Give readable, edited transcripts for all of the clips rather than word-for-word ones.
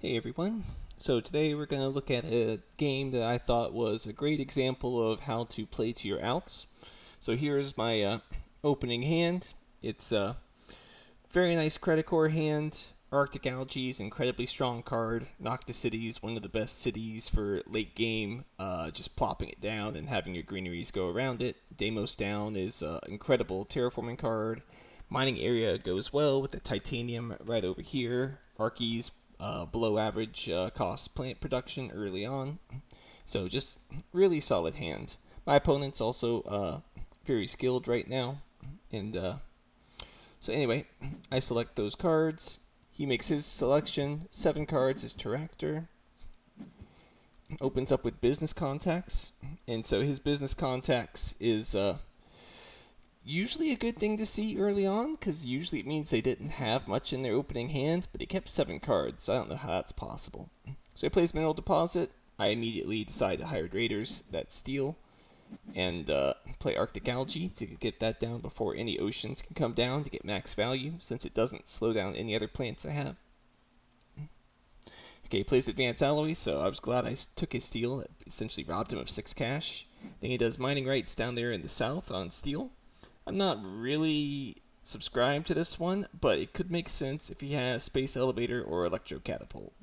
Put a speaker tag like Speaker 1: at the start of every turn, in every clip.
Speaker 1: Hey everyone. So today we're going to look at a game that I thought was a great example of how to play to your outs. So here's my opening hand. It's a very nice credit core hand. Arctic Algae is an incredibly strong card. Noctis City is one of the best cities for late game, just plopping it down and having your greeneries go around it. Deimos Down is an incredible terraforming card. Mining Area goes well with the Titanium right over here. Archees below average cost plant production early on. So just really solid hand. My opponent's also very skilled right now. And so anyway, I select those cards. He makes his selection. 7 cards is Terractor. Opens up with business contacts. And so his business contacts is usually a good thing to see early on, because usually it means they didn't have much in their opening hand, but he kept 7 cards, so I don't know how that's possible. So he plays Mineral Deposit. I immediately decide to hire Raiders that steal, and play Arctic Algae to get that down before any oceans can come down to get max value, since it doesn't slow down any other plants I have. Okay, he plays Advanced Alloy, so I was glad I took his steal. It essentially robbed him of 6 cash. Then he does Mining Rights down there in the south on steel. I'm not really subscribed to this one, but it could make sense if he has Space Elevator or Electro Catapult.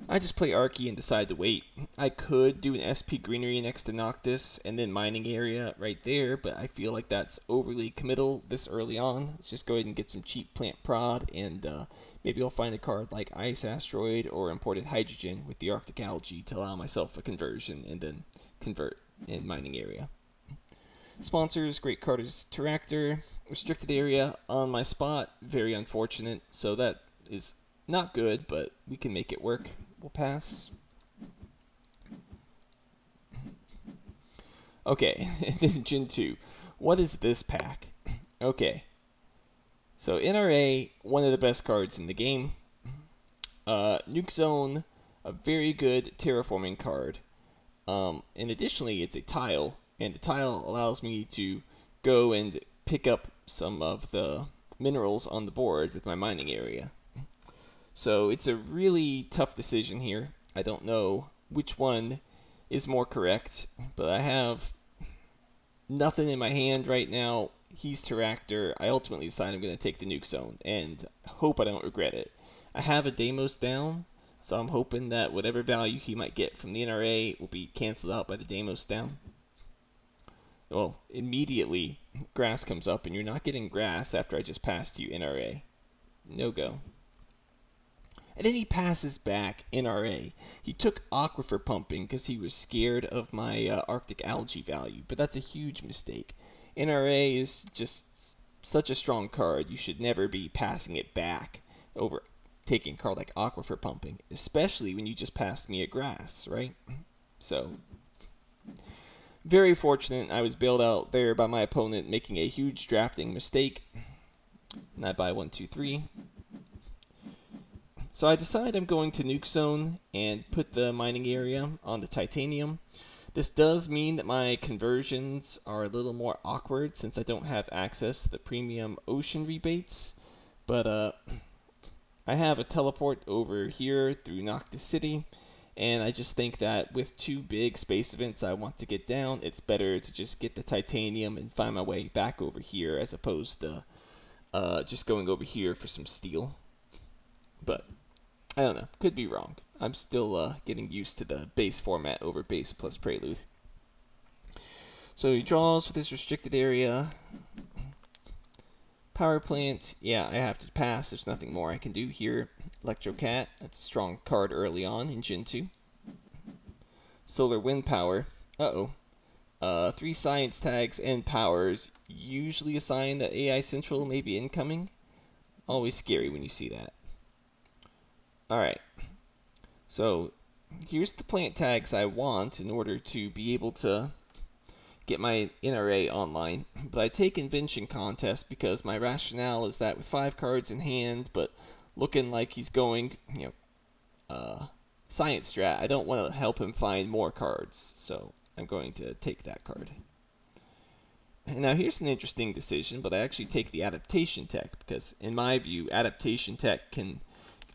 Speaker 1: I just play Archie and decide to wait. I could do an SP Greenery next to Noctis and then Mining Area right there, but I feel like that's overly committal this early on. Let's just go ahead and get some cheap plant prod, and maybe I'll find a card like Ice Asteroid or Imported Hydrogen with the Arctic Algae to allow myself a conversion and then convert in Mining Area. Sponsors, great card is Terractor. Restricted area on my spot, very unfortunate. So that is not good, but we can make it work. We'll pass. Okay, and then Gen 2. What is this pack? Okay. So NRA, one of the best cards in the game. Nuke Zone, a very good terraforming card. And additionally, it's a tile, and the tile allows me to go and pick up some of the minerals on the board with my mining area. So it's a really tough decision here. I don't know which one is more correct, but I have nothing in my hand right now. He's Terractor. I ultimately decide I'm going to take the Nuke Zone, and hope I don't regret it. I have a Deimos down, so I'm hoping that whatever value he might get from the NRA will be canceled out by the Deimos down. Well, immediately grass comes up, and you're not getting grass after I just passed you NRA. No go. And then he passes back NRA. He took Aquifer Pumping because he was scared of my Arctic Algae value, but that's a huge mistake. NRA is just such a strong card, you should never be passing it back over taking a card like Aquifer Pumping, especially when you just passed me a grass, right? So, very fortunate I was bailed out there by my opponent making a huge drafting mistake. And I buy 1, 2, 3. So I decide I'm going to Nuke Zone and put the mining area on the Titanium. This does mean that my conversions are a little more awkward since I don't have access to the premium ocean rebates. But I have a teleport over here through Noctis City, and I just think that with 2 big space events I want to get down, it's better to just get the Titanium and find my way back over here as opposed to just going over here for some steel. But I don't know. Could be wrong. I'm still getting used to the base format over base plus prelude. So he draws with his restricted area. Power plant. Yeah, I have to pass. There's nothing more I can do here. Electrocat. That's a strong card early on in Gen 2. Solar wind power. Uh-oh. 3 science tags and powers. Usually a sign that AI Central may be incoming. Always scary when you see that. Alright, so here's the plant tags I want in order to be able to get my NRA online. But I take Invention Contest because my rationale is that with 5 cards in hand, but looking like he's going, Science Strat, I don't want to help him find more cards, so I'm going to take that card. Now here's an interesting decision, but I actually take the adaptation tech because in my view, adaptation tech can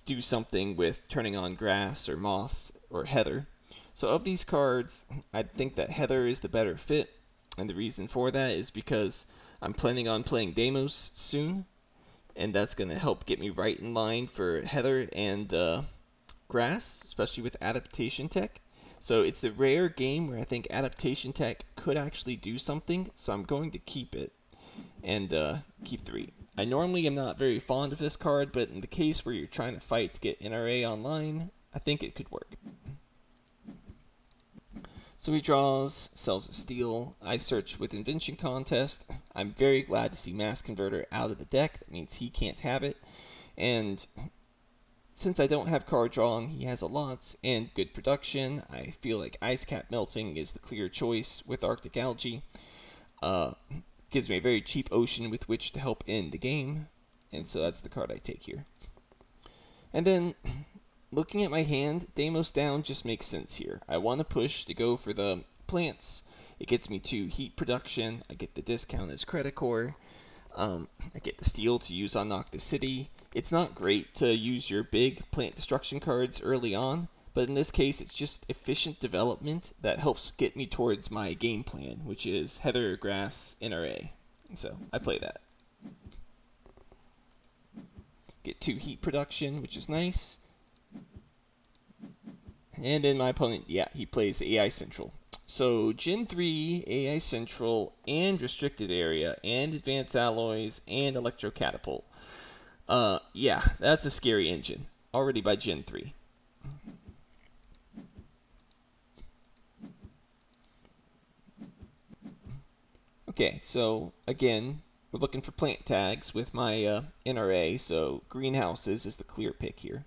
Speaker 1: do something with turning on grass or moss or heather. So of these cards, I think that heather is the better fit, and the reason for that is because I'm planning on playing Deimos soon, and that's going to help get me right in line for heather and grass, especially with adaptation tech. So it's the rare game where I think adaptation tech could actually do something, so I'm going to keep it and keep 3. I normally am not very fond of this card, but in the case where you're trying to fight to get NRA online, I think it could work. So he draws, sells a steal. I search with Invention Contest. I'm very glad to see Mass Converter out of the deck. That means he can't have it. And since I don't have card draw and he has a lot and good production, I feel like Ice Cap Melting is the clear choice with Arctic Algae. Gives me a very cheap ocean with which to help end the game, and so that's the card I take here. And then, looking at my hand, Deimos down just makes sense here. I want to push to go for the plants. It gets me 2 heat production. I get the discount as Credit Core. I get the steel to use on Noctis City. It's not great to use your big plant destruction cards early on, but in this case it's just efficient development that helps get me towards my game plan, which is heather, grass, NRA. And so I play that. Get 2 heat production, which is nice. And then my opponent, yeah, he plays the AI Central. So Gen 3, AI Central, and Restricted Area, and Advanced Alloys, and Electro Catapult. Yeah, that's a scary engine. Already by Gen 3. Okay, so again, we're looking for plant tags with my NRA, so greenhouses is the clear pick here.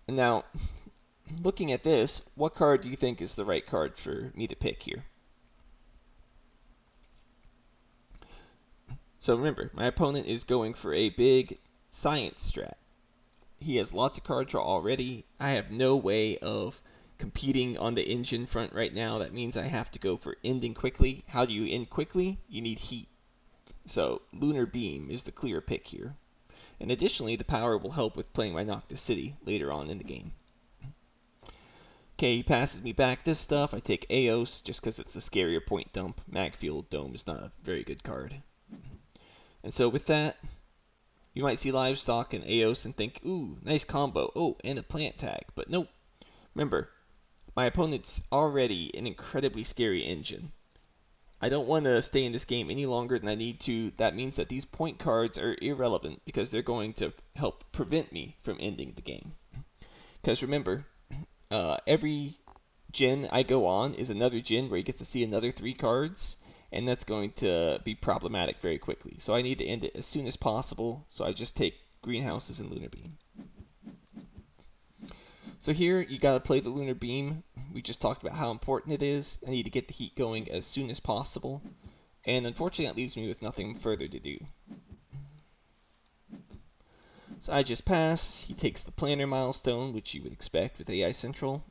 Speaker 1: And now, looking at this, what card do you think is the right card for me to pick here? So remember, my opponent is going for a big science strat. He has lots of card draw already. I have no way of competing on the engine front right now. That means I have to go for ending quickly. How do you end quickly? You need heat. So Lunar Beam is the clear pick here. And additionally, the power will help with playing my Noctis City later on in the game. Okay, he passes me back this stuff. I take Eos just because it's the scarier point dump. Magfield Dome is not a very good card. And so with that, you might see Livestock and Eos and think, ooh, nice combo. Oh, and a plant tag. But nope. Remember, my opponent's already an incredibly scary engine. I don't want to stay in this game any longer than I need to. That means that these point cards are irrelevant because they're going to help prevent me from ending the game. Because remember, every gen I go on is another gen where he gets to see another 3 cards, and that's going to be problematic very quickly. So I need to end it as soon as possible, so I just take greenhouses and Lunar Beam. So here, you gotta play the Lunar Beam. We just talked about how important it is. I need to get the heat going as soon as possible. And unfortunately, that leaves me with nothing further to do. So I just pass. He takes the Planner Milestone, which you would expect with AI Central.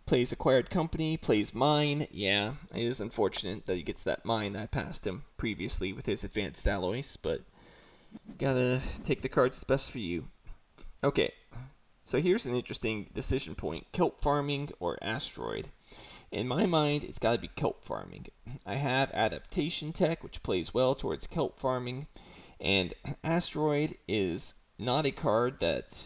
Speaker 1: Plays Acquired Company, plays Mine. Yeah, it is unfortunate that he gets that Mine that I passed him previously with his Advanced Alloys, but gotta take the cards that's best for you. Okay, so here's an interesting decision point. Kelp farming or asteroid? In my mind, it's got to be kelp farming. I have adaptation tech, which plays well towards kelp farming, and asteroid is not a card that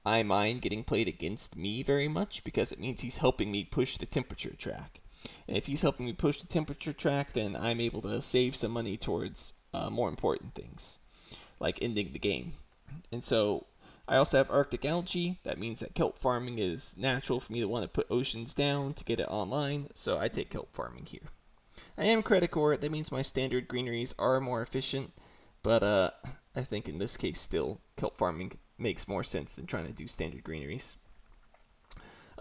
Speaker 1: I mind getting played against me very much because it means he's helping me push the temperature track. And if he's helping me push the temperature track, then I'm able to save some money towards more important things, like ending the game. And so I also have Arctic Algae. That means that kelp farming is natural for me to want to put oceans down to get it online, so I take kelp farming here. I am Credit Core. That means my standard greeneries are more efficient, but I think in this case still kelp farming makes more sense than trying to do standard greeneries.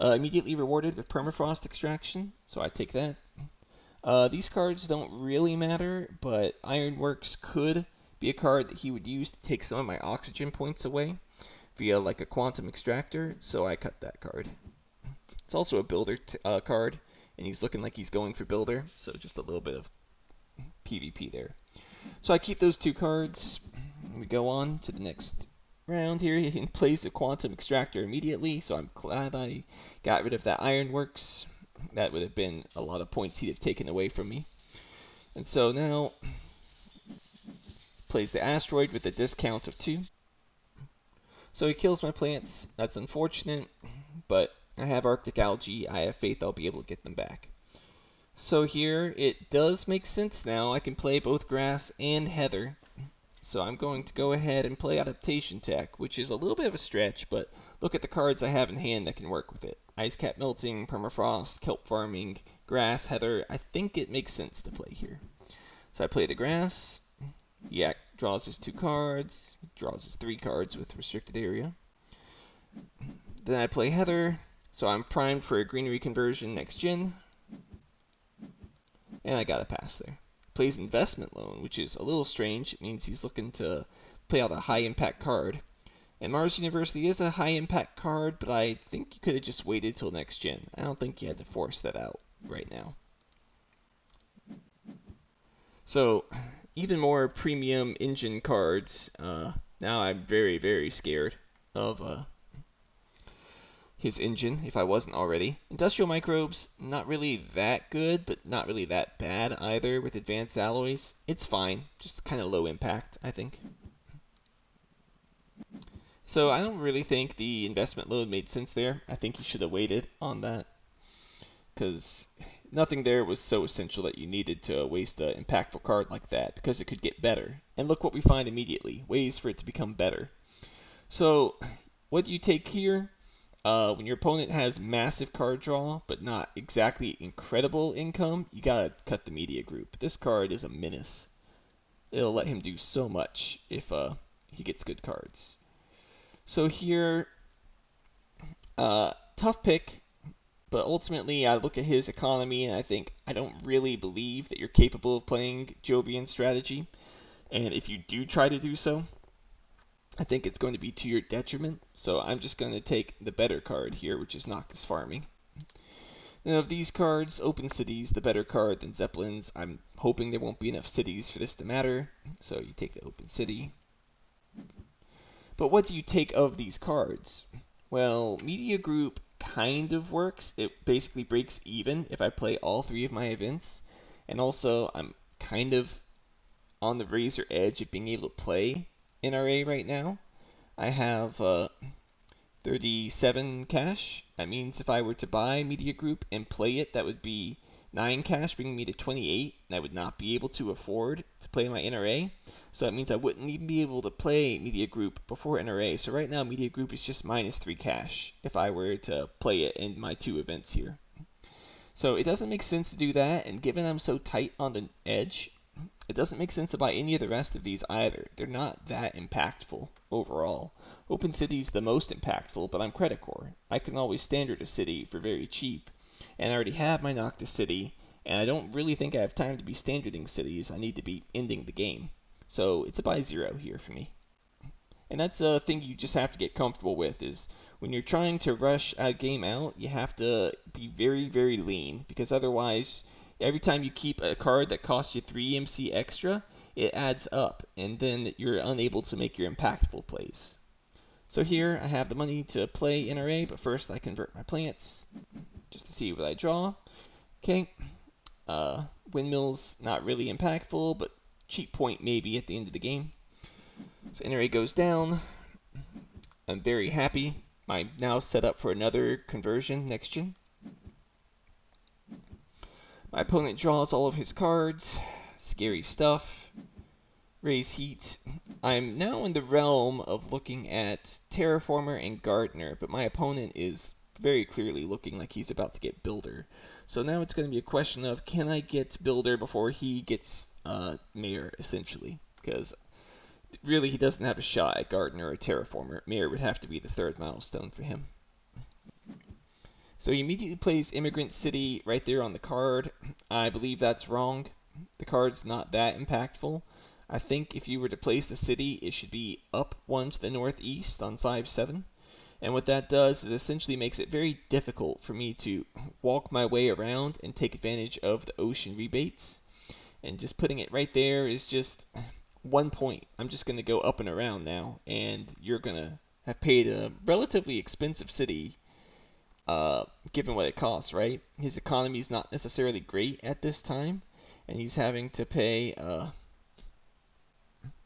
Speaker 1: Immediately rewarded with permafrost extraction, so I take that. These cards don't really matter, but Ironworks could be a card that he would use to take some of my oxygen points away via like a quantum extractor, so I cut that card. It's also a builder card, and he's looking like he's going for builder, so just a little bit of PvP there. So I keep those 2 cards. We go on to the next round here. He plays the Quantum Extractor immediately, so I'm glad I got rid of that Ironworks. That would have been a lot of points he'd have taken away from me. And so now plays the Asteroid with a discount of 2. So he kills my plants. That's unfortunate, but I have Arctic Algae. I have faith I'll be able to get them back. So here it does make sense now. I can play both grass and heather. So I'm going to go ahead and play Adaptation Tech, which is a little bit of a stretch, but look at the cards I have in hand that can work with it. Ice Cap Melting, Permafrost, Kelp Farming, Grass, Heather. I think it makes sense to play here. So I play the grass. He draws his 2 cards, draws his 3 cards with Restricted Area. Then I play Heather, so I'm primed for a greenery conversion next gen. And I got a pass there. Plays Investment Loan, which is a little strange. It means he's looking to play out a high impact card. And Mars University is a high impact card, but I think you could have just waited till next gen. I don't think you had to force that out right now. So, even more premium engine cards. Now I'm very, very scared of his engine, if I wasn't already. Industrial Microbes, not really that good, but not really that bad either with Advanced Alloys. It's fine, just kind of low impact, I think. So I don't really think the investment load made sense there. I think you should have waited on that, because nothing there was so essential that you needed to waste an impactful card like that, because it could get better. And look what we find immediately, ways for it to become better. So what do you take here? When your opponent has massive card draw, but not exactly incredible income, you gotta cut the media group. This card is a menace. It'll let him do so much if he gets good cards. So here, tough pick, but ultimately I look at his economy and I think I don't really believe that you're capable of playing Jovian strategy. And if you do try to do so, I think it's going to be to your detriment, so I'm just going to take the better card here, which is Noctis Farming. Now of these cards, Open Cities, the better card than Zeppelins. I'm hoping there won't be enough cities for this to matter, so you take the Open City. But what do you take of these cards? Well, Media Group kind of works. It basically breaks even if I play all 3 of my events, and also I'm kind of on the razor edge of being able to play NRA right now. I have 37 cash. That means if I were to buy Media Group and play it, that would be 9 cash, bringing me to 28, and I would not be able to afford to play my NRA. So that means I wouldn't even be able to play Media Group before NRA. So right now, Media Group is just minus 3 cash if I were to play it in my 2 events here. So it doesn't make sense to do that, and given I'm so tight on the edge, it doesn't make sense to buy any of the rest of these either. They're not that impactful overall. Open City's the most impactful, but I'm Credit Core. I can always standard a city for very cheap. And I already have my Noctis City, and I don't really think I have time to be standarding cities. I need to be ending the game. So it's a buy 0 here for me. And that's a thing you just have to get comfortable with, is when you're trying to rush a game out, you have to be very, very lean, because otherwise every time you keep a card that costs you 3 MC extra, it adds up, and then you're unable to make your impactful plays. So here I have the money to play NRA, but first I convert my plants just to see what I draw. Okay, Windmill's not really impactful, but cheap point maybe at the end of the game. So NRA goes down. I'm very happy. I'm now set up for another conversion next gen. My opponent draws all of his cards. Scary stuff. Raise heat. I'm now in the realm of looking at Terraformer and Gardener, but my opponent is very clearly looking like he's about to get Builder. So now it's going to be a question of, can I get Builder before he gets Mayor, essentially? Because really he doesn't have a shot at Gardener or Terraformer. Mayor would have to be the 3rd milestone for him. So he immediately plays Immigrant City right there on the card. I believe that's wrong. The card's not that impactful. I think if you were to place the city, it should be up 1 to the northeast on 5-7. And what that does is essentially makes it very difficult for me to walk my way around and take advantage of the ocean rebates. And just putting it right there is just 1 point. I'm just going to go up and around now, and you're going to have paid a relatively expensive city, given what it costs, right? His economy is not necessarily great at this time, and he's having to pay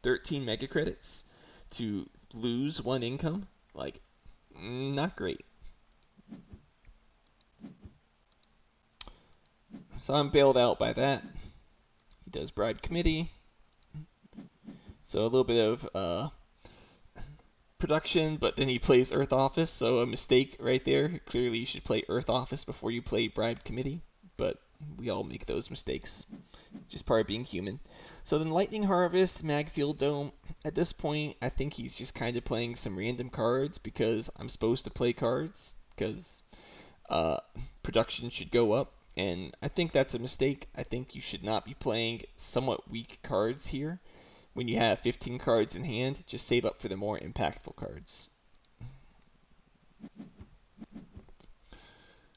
Speaker 1: 13 mega credits to lose 1 income. Like, not great. So I'm bailed out by that. He does bribe committee. So a little bit of production, but then he plays Earth Office, so a mistake right there. Clearly you should play Earth Office before you play Bribe Committee, but we all make those mistakes. Just part of being human. So then Lightning Harvest, Magfield Dome. At this point, I think he's just kind of playing some random cards because I'm supposed to play cards, because production should go up, and I think that's a mistake. I think you should not be playing somewhat weak cards here. When you have 15 cards in hand, just save up for the more impactful cards.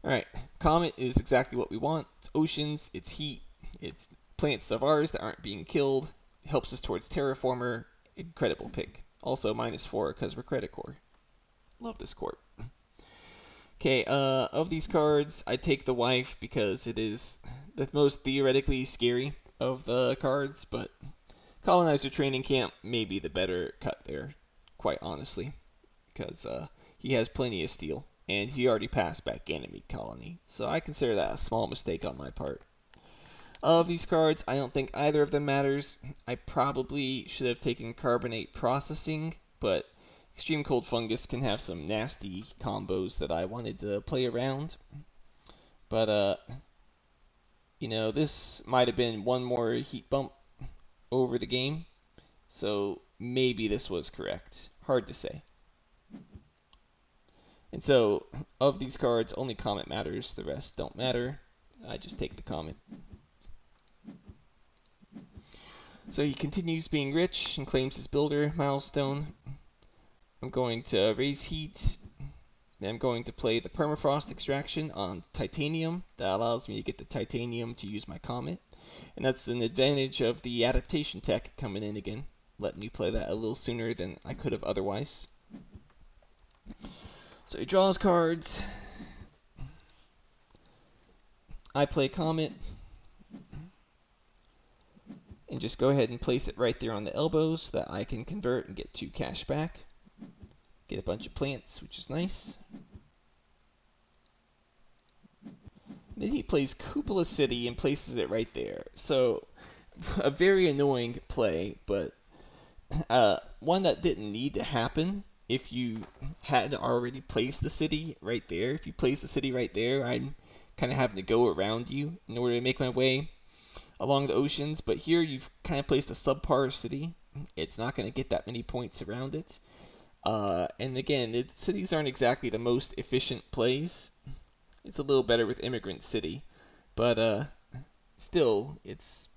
Speaker 1: Alright, Comet is exactly what we want. It's oceans, it's heat, it's planets of ours that aren't being killed. It helps us towards Terraformer. Incredible pick. Also -4 because we're Credit Core. Love this corp. Okay, of these cards, I take the Wife because it is the most theoretically scary of the cards, but Colonizer Training Camp may be the better cut there, quite honestly, because he has plenty of steel, and he already passed back Ganymede Colony, so I consider that a small mistake on my part. Of these cards, I don't think either of them matters. I probably should have taken Carbonate Processing, but Extreme Cold Fungus can have some nasty combos that I wanted to play around. But, this might have been one more heat bump over the game, so maybe this was correct. Hard to say. And so, of these cards, only Comet matters. The rest don't matter. I just take the Comet. So he continues being rich and claims his builder milestone. I'm going to raise heat. I'm going to play the permafrost extraction on titanium. That allows me to get the titanium to use my Comet. And that's an advantage of the adaptation tech coming in again, letting me play that a little sooner than I could have otherwise. So he draws cards. I play Comet. And just go ahead and place it right there on the elbows so that I can convert and get 2 cash back. Get a bunch of plants, which is nice. And then he plays Cupola City and places it right there. So, a very annoying play, but one that didn't need to happen if you had already placed the city right there. If you place the city right there, I'm kind of having to go around you in order to make my way along the oceans. But here you've kind of placed a subpar city. It's not going to get that many points around it. And again, the cities aren't exactly the most efficient plays. It's a little better with Immigrant City, but still, it's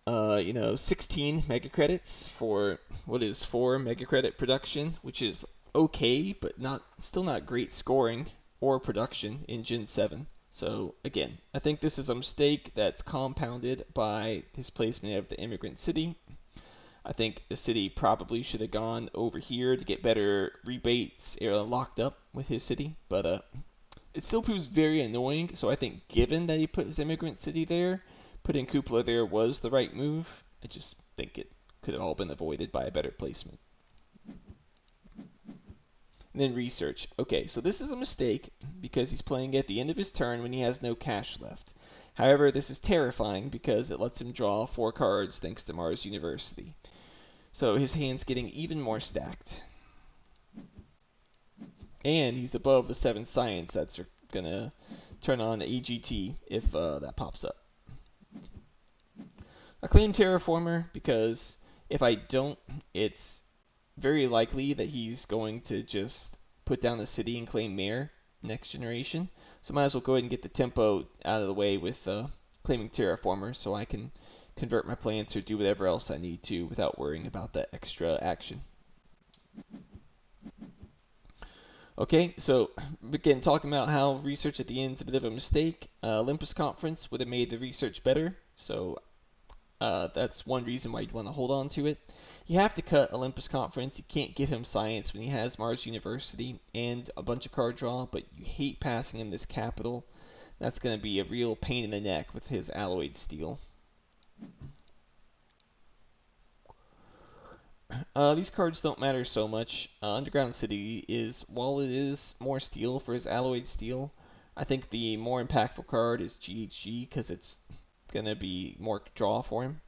Speaker 1: 16 mega credits for what is 4 mega credit production, which is okay, but still not great scoring or production in Gen 7. So again, I think this is a mistake that's compounded by his placement of the Immigrant City. I think the city probably should have gone over here to get better rebates locked up with his city, but it still proves very annoying. So I think given that he put his Immigrant City there, putting Cupola there was the right move. I just think it could have all been avoided by a better placement. And then research. Okay, so this is a mistake because he's playing at the end of his turn when he has no cash left. However, this is terrifying because it lets him draw 4 cards thanks to Mars University. So his hand's getting even more stacked. And he's above the 7 science that's going to turn on the AGT if that pops up. I claim Terraformer because if I don't, it's very likely that he's going to just put down the city and claim Mayor next generation. So might as well go ahead and get the tempo out of the way with claiming Terraformer so I can convert my plants or do whatever else I need to without worrying about that extra action. Okay, so again, talking about how research at the end is a bit of a mistake. Olympus Conference would have made the research better, so that's one reason why you'd want to hold on to it. You have to cut Olympus Conference. You can't give him science when he has Mars University and a bunch of card draw, but you hate passing him this capital. That's going to be a real pain in the neck with his alloyed steel. These cards don't matter so much. Underground City is, while it is more steel for his alloyed steel, I think the more impactful card is GHG because it's going to be more draw for him.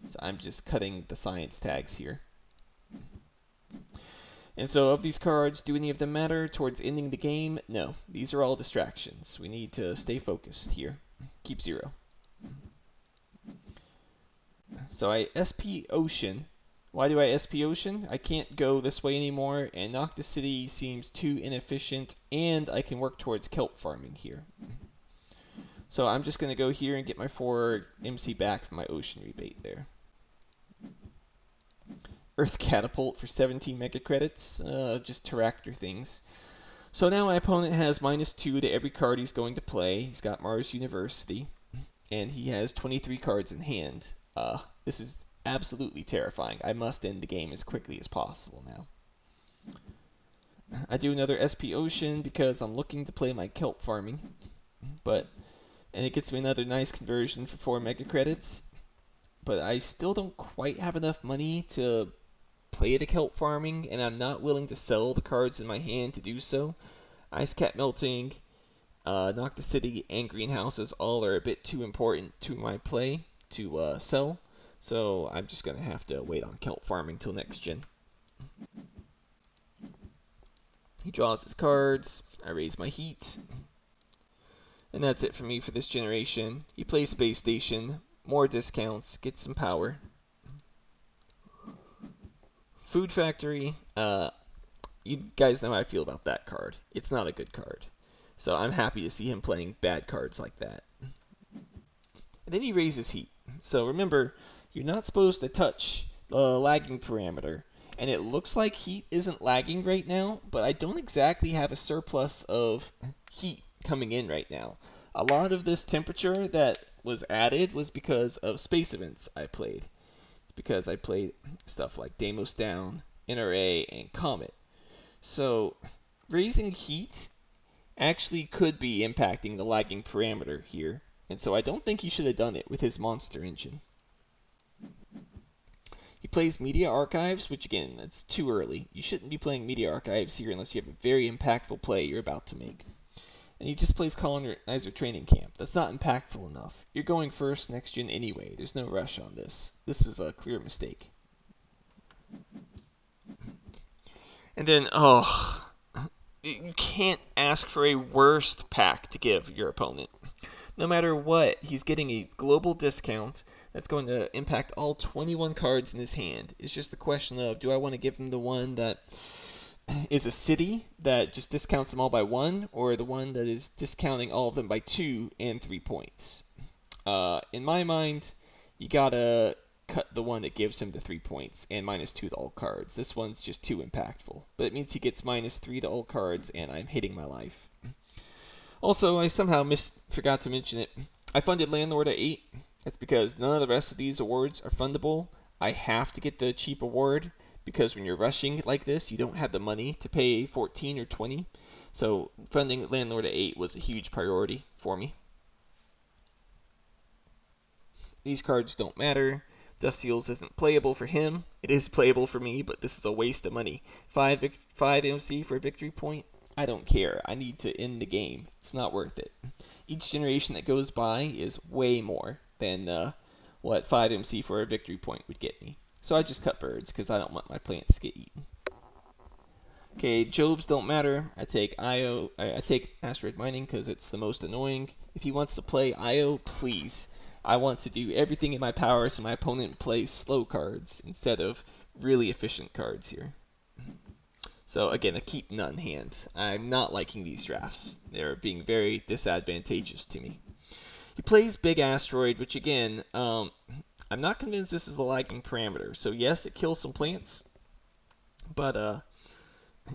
Speaker 1: So I'm just cutting the science tags here. And so of these cards, do any of them matter towards ending the game? No. These are all distractions. We need to stay focused here. Keep 0. So I SP Ocean. Why do I SP Ocean? I can't go this way anymore, and Noctis City seems too inefficient, and I can work towards kelp farming here. So I'm just going to go here and get my 4 MC back from my Ocean rebate there. Earth Catapult for 17 mega credits, just Terractor things. So now my opponent has -2 to every card he's going to play. He's got Mars University, and he has 23 cards in hand. This is absolutely terrifying. I must end the game as quickly as possible now. I do another SP Ocean because I'm looking to play my kelp farming, and it gets me another nice conversion for 4 mega credits, but I still don't quite have enough money to play the kelp farming, and I'm not willing to sell the cards in my hand to do so. Ice Cap Melting, Noctis City, and Greenhouses all are a bit too important to my play to sell, so I'm just going to have to wait on kelp farming till next gen. He draws his cards, I raise my heat, and that's it for me for this generation. He plays Space Station, more discounts, gets some power. Food Factory, you guys know how I feel about that card. It's not a good card. So I'm happy to see him playing bad cards like that. And then he raises heat. So remember, you're not supposed to touch the lagging parameter. And it looks like heat isn't lagging right now, but I don't exactly have a surplus of heat coming in right now. A lot of this temperature that was added was because of space events I played. It's because I played stuff like Deimos Down, NRA, and Comet. So raising heat actually could be impacting the lagging parameter here, and so I don't think he should have done it with his monster engine. He plays Media Archives, which again, that's too early. You shouldn't be playing Media Archives here unless you have a very impactful play you're about to make. And he just plays Colonizer Training Camp. That's not impactful enough. You're going first next gen anyway. There's no rush on this. This is a clear mistake. And then, you can't ask for a worst pack to give your opponent. No matter what, he's getting a global discount that's going to impact all 21 cards in his hand. It's just a question of, do I want to give him the one that is a city that just discounts them all by 1, or the one that is discounting all of them by 2 and 3 points? In my mind, you gotta cut the one that gives him the 3 points and -2 to all cards. This one's just too impactful. But it means he gets -3 to all cards, and I'm hating my life. Also, I somehow forgot to mention it. I funded Landlord at 8. That's because none of the rest of these awards are fundable. I have to get the cheap award, because when you're rushing like this, you don't have the money to pay 14 or 20. So funding Landlord at 8 was a huge priority for me. These cards don't matter. Dust Seals isn't playable for him. It is playable for me, but this is a waste of money. 5 MC for a victory point? I don't care. I need to end the game. It's not worth it. Each generation that goes by is way more than what 5 MC for a victory point would get me. So I just cut birds because I don't want my plants to get eaten. Okay, Joves don't matter. I take Asteroid Mining because it's the most annoying. If he wants to play IO, please. I want to do everything in my power so my opponent plays slow cards instead of really efficient cards here. So again, a keep none hand. I'm not liking these drafts. They're being very disadvantageous to me. He plays Big Asteroid, which again, I'm not convinced this is the lagging parameter. So yes, it kills some plants, but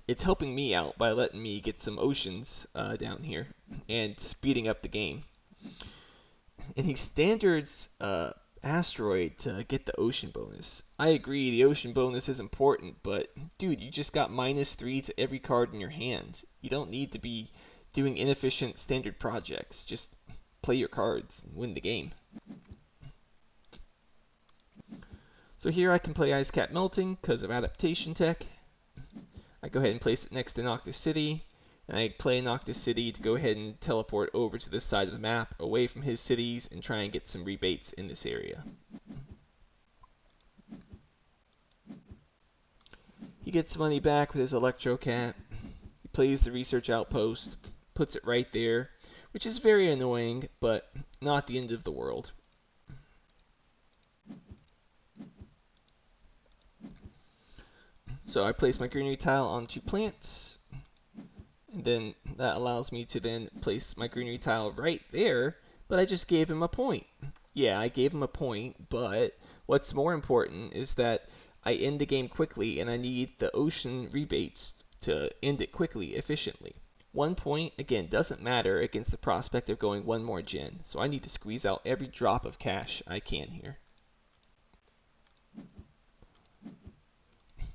Speaker 1: it's helping me out by letting me get some oceans down here and speeding up the game. And he standards asteroid to get the ocean bonus. I agree, the ocean bonus is important, but dude, you just got -3 to every card in your hand. You don't need to be doing inefficient standard projects. Just play your cards and win the game. So here I can play Ice Cap Melting because of adaptation tech. I go ahead and place it next to Noctis City. And I play Noctis City to go ahead and teleport over to this side of the map, away from his cities, and try and get some rebates in this area. He gets money back with his Electro Cat. He plays the Research Outpost, puts it right there, which is very annoying, but not the end of the world. So I place my greenery tile on 2 plants. And then that allows me to then place my greenery tile right there, but I just gave him a point. Yeah, I gave him a point, but what's more important is that I end the game quickly, and I need the ocean rebates to end it quickly, efficiently. 1 point, again, doesn't matter against the prospect of going 1 more gen, so I need to squeeze out every drop of cash I can here.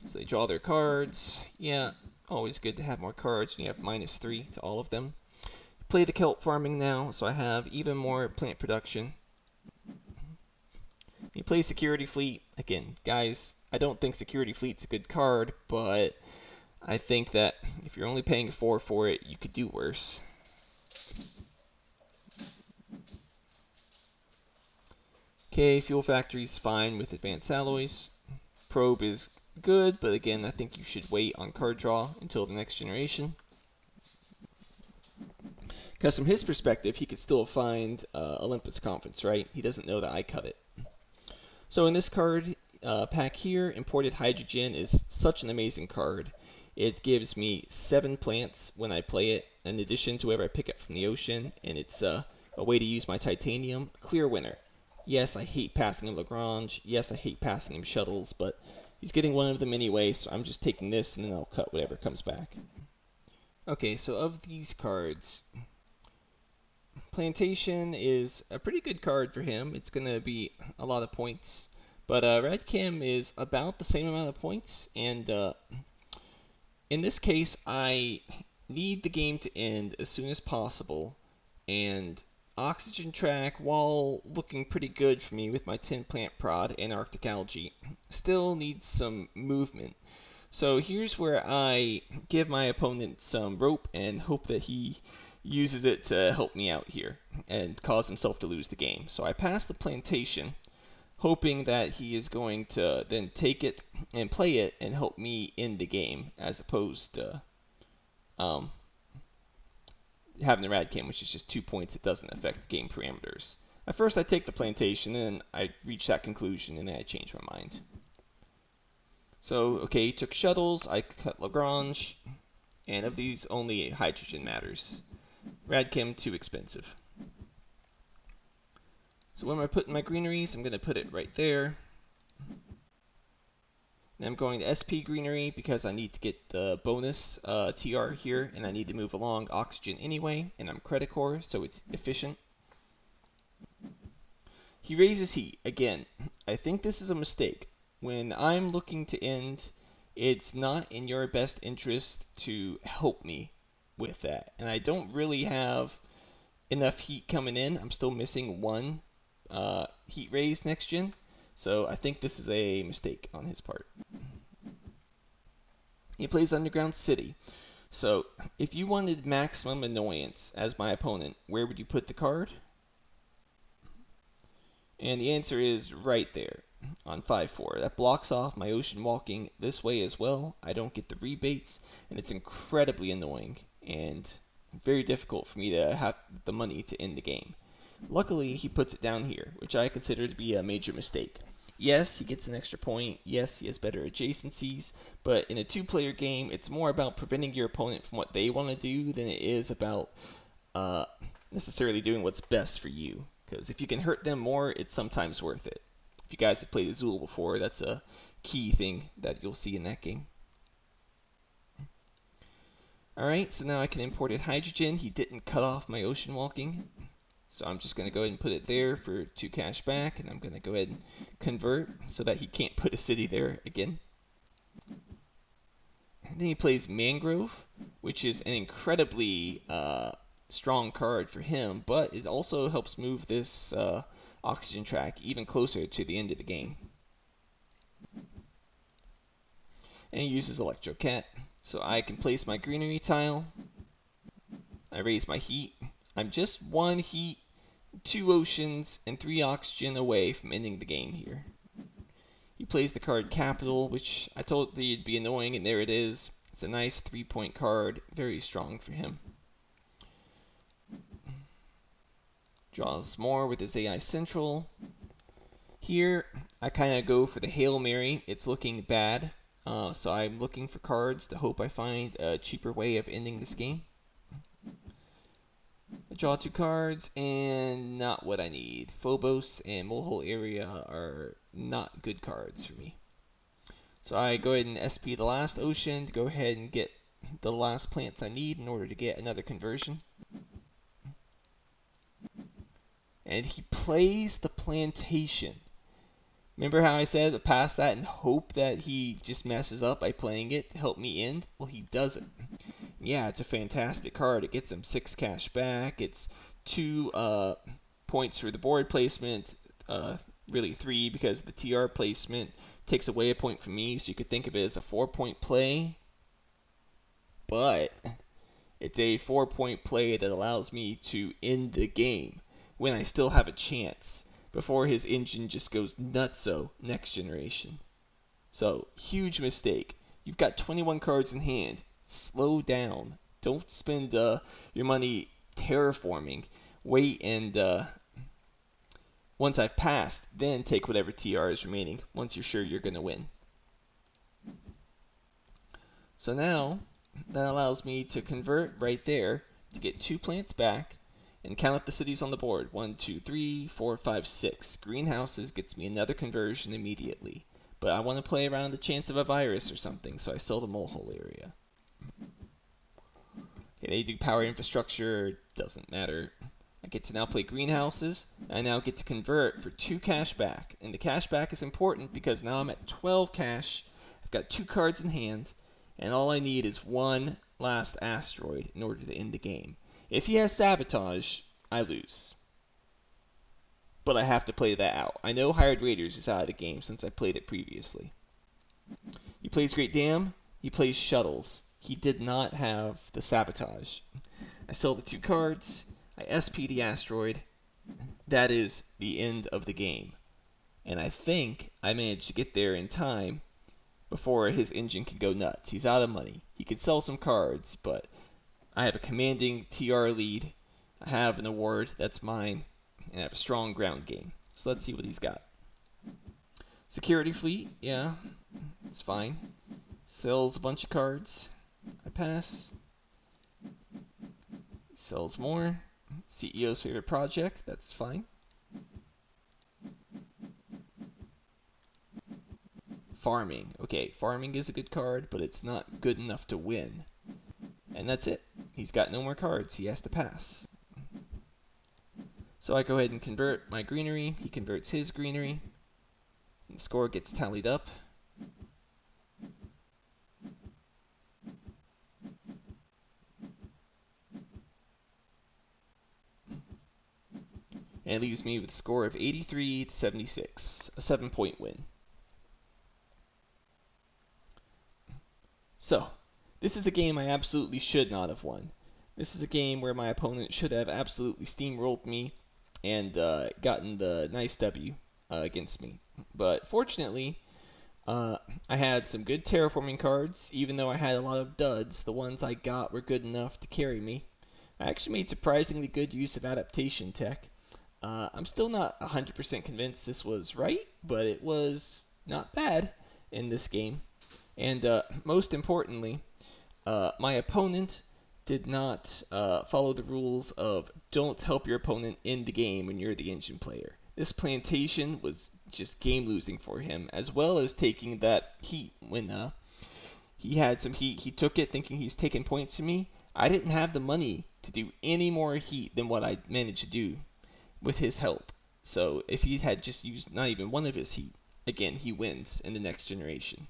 Speaker 1: So they draw their cards. Yeah, always good to have more cards when you have -3 to all of them. Play the kelp farming now, so I have even more plant production. You play Security Fleet. Again, guys, I don't think Security Fleet's a good card, but I think that if you're only paying 4 for it, you could do worse. Okay, Fuel Factory's fine with advanced alloys. Probe is good, but again, I think you should wait on card draw until the next generation. Because from his perspective, he could still find Olympus Conference, right? He doesn't know that I cut it. So in this card pack here, Imported Hydrogen is such an amazing card. It gives me 7 plants when I play it, in addition to whatever I pick up from the ocean, and it's a way to use my titanium. Clear winner. Yes, I hate passing him Lagrange. Yes, I hate passing him shuttles, but he's getting one of them anyway, so I'm just taking this, and then I'll cut whatever comes back. Okay, so of these cards, Plantation is a pretty good card for him. It's going to be a lot of points. But Red Kim is about the same amount of points, and in this case, I need the game to end as soon as possible, and Oxygen Track, while looking pretty good for me with my 10 plant prod and Arctic Algae, still needs some movement. So here's where I give my opponent some rope and hope that he uses it to help me out here and cause himself to lose the game. So I pass the Plantation, hoping that he is going to then take it and play it and help me end the game, as opposed to having the Radcam, which is just 2 points. It doesn't affect game parameters. At first I take the Plantation, and then I reach that conclusion, and then I change my mind. So, okay, he took shuttles, I cut Lagrange, and of these, only hydrogen matters. Radchem, too expensive. So when am I putting my greeneries? I'm going to put it right there. And I'm going to SP greenery because I need to get the bonus TR here, and I need to move along oxygen anyway, and I'm credit core, so it's efficient. He raises heat. Again, I think this is a mistake. When I'm looking to end, it's not in your best interest to help me with that. And I don't really have enough heat coming in. I'm still missing 1 heat raise next gen. So I think this is a mistake on his part. He plays Underground City. So if you wanted maximum annoyance as my opponent, where would you put the card? And the answer is right there on 5-4. That blocks off my ocean walking this way as well. I don't get the rebates, and it's incredibly annoying and very difficult for me to have the money to end the game. Luckily, he puts it down here, which I consider to be a major mistake. Yes, he gets an extra point. Yes, he has better adjacencies. But in a 2-player game, it's more about preventing your opponent from what they want to do than it is about necessarily doing what's best for you. Because if you can hurt them more, it's sometimes worth it. If you guys have played Azul before, that's a key thing that you'll see in that game. Alright, so now I can import hydrogen. He didn't cut off my ocean walking. So I'm just going to go ahead and put it there for 2 cash back, and I'm going to go ahead and convert so that he can't put a city there again. And then he plays Mangrove, which is an incredibly strong card for him, but it also helps move this oxygen track even closer to the end of the game. And he uses Electrocat, so I can place my greenery tile. I raise my heat. I'm just 1 heat, 2 oceans, and 3 oxygen away from ending the game here. He plays the card Capital, which I told you would be annoying, and there it is. It's a nice 3-point card, very strong for him. Draws more with his AI Central. Here, I kind of go for the Hail Mary. It's looking bad, so I'm looking for cards to hope I find a cheaper way of ending this game. I draw 2 cards, and not what I need. Phobos and Molehole Area are not good cards for me. So I go ahead and SP the last ocean to go ahead and get the last plants I need in order to get another conversion. And he plays the plantation. Remember how I said to pass that and hope that he just messes up by playing it to help me end? Well, he doesn't. Yeah, it's a fantastic card. It gets him 6 cash back. It's 2 points for the board placement. Really 3 because the TR placement takes away a point from me. So you could think of it as a 4-point play. But it's a 4-point play that allows me to end the game when I still have a chance before his engine just goes nutso next generation. So, huge mistake. You've got 21 cards in hand. Slow down. Don't spend your money terraforming. Wait and once I've passed, then take whatever TR is remaining once you're sure you're going to win. So now, that allows me to convert right there to get 2 plants back and count up the cities on the board. 1, 2, 3, 4, 5, 6. Greenhouses gets me another conversion immediately. But I want to play around the chance of a virus or something, so I sell the Molehole Area. Okay, they do power infrastructure, doesn't matter. I get to now play greenhouses, and I now get to convert for 2 cash back. And the cash back is important because now I'm at 12 cash. I've got 2 cards in hand, and all I need is 1 last asteroid in order to end the game. If he has sabotage, I lose. But I have to play that out. I know Hired Raiders is out of the game since I played it previously. He plays Great Dam. He plays Shuttles. He did not have the sabotage. I sell the 2 cards. I SP the asteroid. That is the end of the game. And I think I managed to get there in time before his engine could go nuts. He's out of money. He could sell some cards, but I have a commanding TR lead. I have an award that's mine, and I have a strong ground game. So let's see what he's got. Security fleet, yeah, it's fine. Sells a bunch of cards. I pass. Sells more. CEO's favorite project, that's fine. Farming. Okay, farming is a good card, but it's not good enough to win. And that's it. He's got no more cards. He has to pass. So I go ahead and convert my greenery. He converts his greenery. And the score gets tallied up. And it leaves me with a score of 83 to 76, a 7-point win. So, this is a game I absolutely should not have won. This is a game where my opponent should have absolutely steamrolled me and gotten the nice W against me. But fortunately, I had some good terraforming cards. Even though I had a lot of duds, the ones I got were good enough to carry me. I actually made surprisingly good use of adaptation tech. I'm still not 100% convinced this was right, but it was not bad in this game. And most importantly, my opponent did not follow the rules of don't help your opponent in the game when you're the engine player. This plantation was just game losing for him, as well as taking that heat when He had some heat. He took it thinking he's taking points from me. I didn't have the money to do any more heat than what I managed to do with his help. So if he had just used not even one of his heat, again, he wins in the next generation.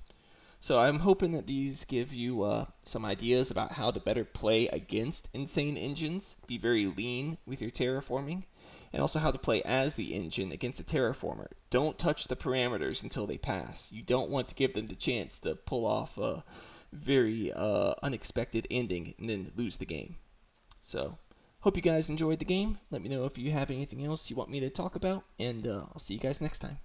Speaker 1: So I'm hoping that these give you some ideas about how to better play against insane engines, be very lean with your terraforming, and also how to play as the engine against the terraformer. Don't touch the parameters until they pass. You don't want to give them the chance to pull off a very unexpected ending and then lose the game. So, hope you guys enjoyed the game. Let me know if you have anything else you want me to talk about, and I'll see you guys next time.